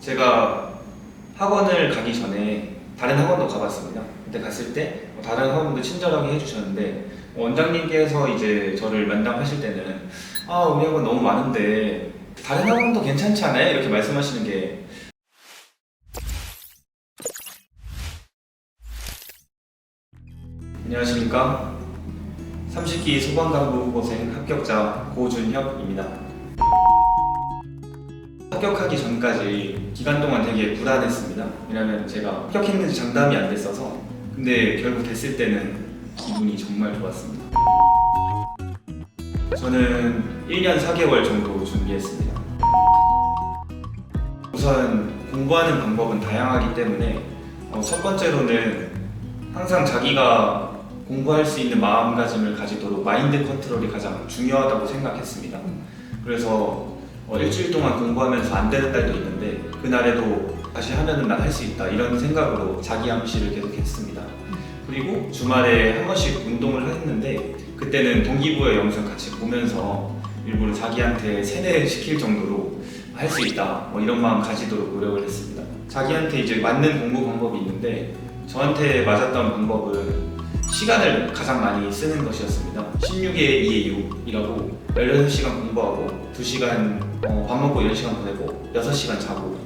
제가 학원을 가기 전에 다른 학원도 가봤습니다. 그때 갔을 때 다른 학원도 친절하게 해주셨는데 원장님께서 이제 저를 면담하실 때는 우리 학원 너무 많은데 다른 학원도 괜찮지 않아요? 이렇게 말씀하시는 게 안녕하십니까? 30기 소방간부 후보생 합격자 고준혁입니다. 합격하기 전까지 기간 동안 되게 불안했습니다. 왜냐면 제가 합격했는지 장담이 안 됐어서. 근데 결국 됐을 때는 기분이 정말 좋았습니다. 저는 1년 4개월 정도 준비했습니다. 우선 공부하는 방법은 다양하기 때문에 첫 번째로는 항상 자기가 공부할 수 있는 마음가짐을 가지도록 마인드 컨트롤이 가장 중요하다고 생각했습니다. 그래서 일주일 동안 공부하면서 안 되는 날도 있는데 그날에도 다시 하면은 난 할 수 있다 이런 생각으로 자기 암시를 계속 했습니다. 그리고 주말에 한 번씩 운동을 했는데 그때는 동기부여 영상 같이 보면서 일부러 자기한테 세뇌시킬 정도로 할 수 있다 이런 마음 가지도록 노력을 했습니다. 자기한테 이제 맞는 공부 방법이 있는데 저한테 맞았던 방법은 시간을 가장 많이 쓰는 것이었습니다. 16의 2의 6이라고 16시간 공부하고 2시간 밥 먹고 이런 시간 보내고 6시간 자고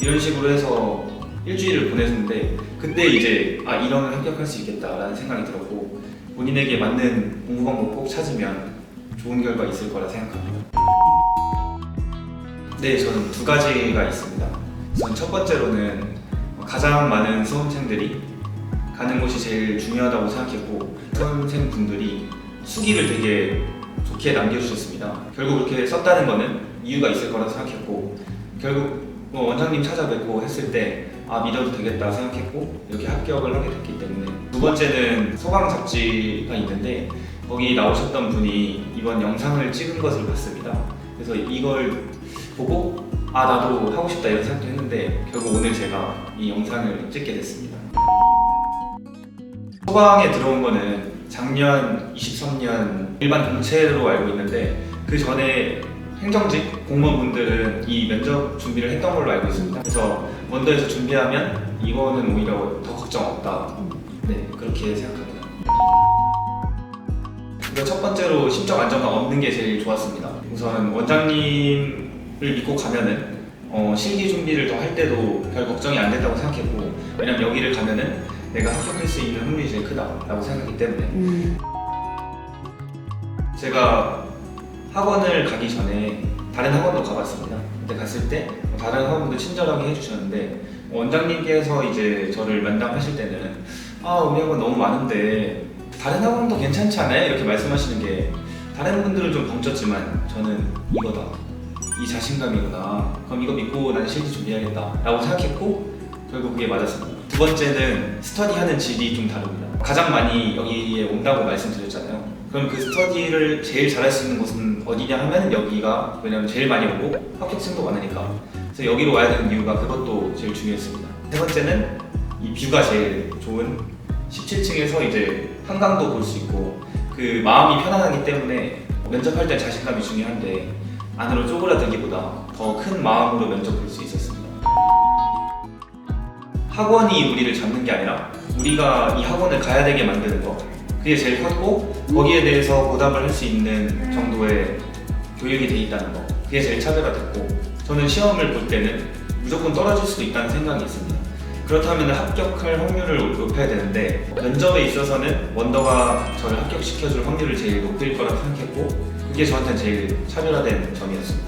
이런 식으로 해서 일주일을 보냈는데 그때 이제 이러면 합격할 수 있겠다라는 생각이 들었고 본인에게 맞는 공부 방법 꼭 찾으면 좋은 결과 있을 거라 생각합니다. 네, 저는 두 가지가 있습니다. 우선 첫 번째로는 가장 많은 수험생들이 가는 곳이 제일 중요하다고 생각했고 수험생분들이 수기를 되게 좋게 남겨주셨습니다. 결국 그렇게 썼다는 거는 이유가 있을 거라 생각했고 결국 원장님 찾아뵙고 했을 때 믿어도 되겠다 생각했고 이렇게 합격을 하게 됐기 때문에 두 번째는 소방 잡지가 있는데 거기 나오셨던 분이 이번 영상을 찍은 것을 봤습니다. 그래서 이걸 보고 나도 하고 싶다 이런 생각도 했는데 결국 오늘 제가 이 영상을 찍게 됐습니다. 소방에 들어온 거는 작년 23년 일반 공채로 알고 있는데 그 전에 행정직 공무원분들은 이 면접 준비를 했던 걸로 알고 있습니다. 그래서 원더에서 준비하면 이거는 오히려 더 걱정 없다. 네, 그렇게 생각합니다. 그리고 첫 번째로 심적 안정감 얻는 게 제일 좋았습니다. 우선 원장님을 믿고 가면은 실기 준비를 더 할 때도 별 걱정이 안 된다고 생각했고 왜냐면 여기를 가면은 내가 합격할 수 있는 확률이 제일 크다라고 생각하기 때문에 제가 학원을 가기 전에 다른 학원도 가봤습니다. 그때 갔을 때 다른 학원도 친절하게 해주셨는데 원장님께서 이제 저를 면담하실 때는 우리 학원 너무 많은데 다른 학원도 괜찮지 않아요? 이렇게 말씀하시는 게 다른 분들은 좀 벙쪘지만 저는 이거다, 이 자신감이구나, 그럼 이거 믿고 난 실기 준비해야겠다 라고 생각했고 결국 그게 맞았습니다. 두 번째는 스터디하는 질이 좀 다릅니다. 가장 많이 여기에 온다고 말씀드렸잖아요. 그럼 그 스터디를 제일 잘할 수 있는 곳은 어디냐 하면 여기가 왜냐면 제일 많이 오고 합격생도 많으니까 그래서 여기로 와야 되는 이유가 그것도 제일 중요했습니다. 세 번째는 이 뷰가 제일 좋은 17층에서 이제 한강도 볼 수 있고 그 마음이 편안하기 때문에 면접할 때 자신감이 중요한데 안으로 쪼그라들기보다 더 큰 마음으로 면접 볼 수 있었습니다. 학원이 우리를 잡는 게 아니라 우리가 이 학원을 가야 되게 만드는 거 그게 제일 컸고 거기에 대해서 보답을 할 수 있는 정도의 교육이 돼 있다는 거 그게 제일 차별화됐고 저는 시험을 볼 때는 무조건 떨어질 수도 있다는 생각이 있습니다. 그렇다면 합격할 확률을 높여야 되는데 면접에 있어서는 원더가 저를 합격시켜줄 확률을 제일 높일 거라고 생각했고 그게 저한테는 제일 차별화된 점이었습니다.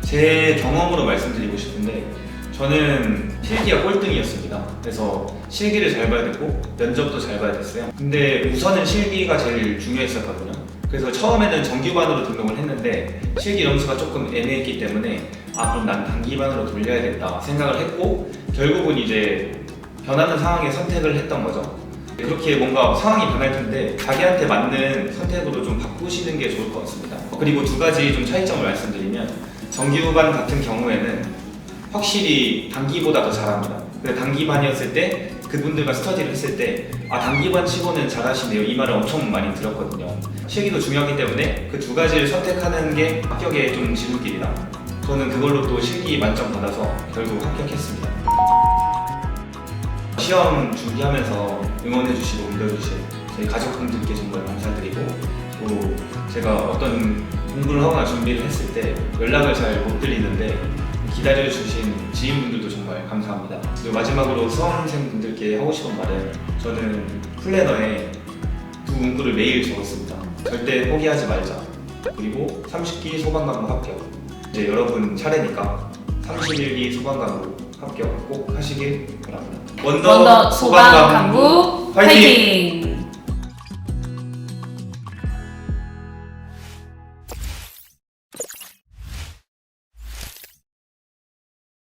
제 경험으로 말씀드리고 싶은데 저는 실기가 꼴등이었습니다. 그래서 실기를 잘 봐야 됐고 면접도 잘 봐야 됐어요. 근데 우선은 실기가 제일 중요했었거든요. 그래서 처음에는 정규반으로 등록을 했는데 실기 점수가 조금 애매했기 때문에 그럼 난 단기반으로 돌려야겠다 생각을 했고 결국은 이제 변하는 상황에 선택을 했던 거죠. 그렇게 뭔가 상황이 변할 텐데 자기한테 맞는 선택으로 좀 바꾸시는 게 좋을 것 같습니다. 그리고 두 가지 좀 차이점을 말씀드리면 정규반 같은 경우에는 확실히 단기보다 더 잘합니다. 단기반이었을 때 그분들과 스터디를 했을 때 단기반 치고는 잘하시네요 이 말을 엄청 많이 들었거든요. 실기도 중요하기 때문에 그 두 가지를 선택하는 게 합격의 좀 지름길이다 저는 그걸로 또 실기 만점 받아서 결국 합격했습니다. 시험 준비하면서 응원해주시고 믿어주신 저희 가족분들께 정말 감사드리고, 또 제가 어떤 공부를 하거나 준비를 했을 때 연락을 잘 못 드리는데 기다려주신 지인분들도 정말 감사합니다. 그리고 마지막으로 수험생분들께 하고 싶은 말은, 저는 플래너에 두 문구를 매일 적었습니다. 절대 포기하지 말자. 그리고 30기 소방관부 합격. 이제 여러분 차례니까 31기 소방관부 합격 꼭 하시길 바랍니다. 원더 원더 소방관부 화이팅!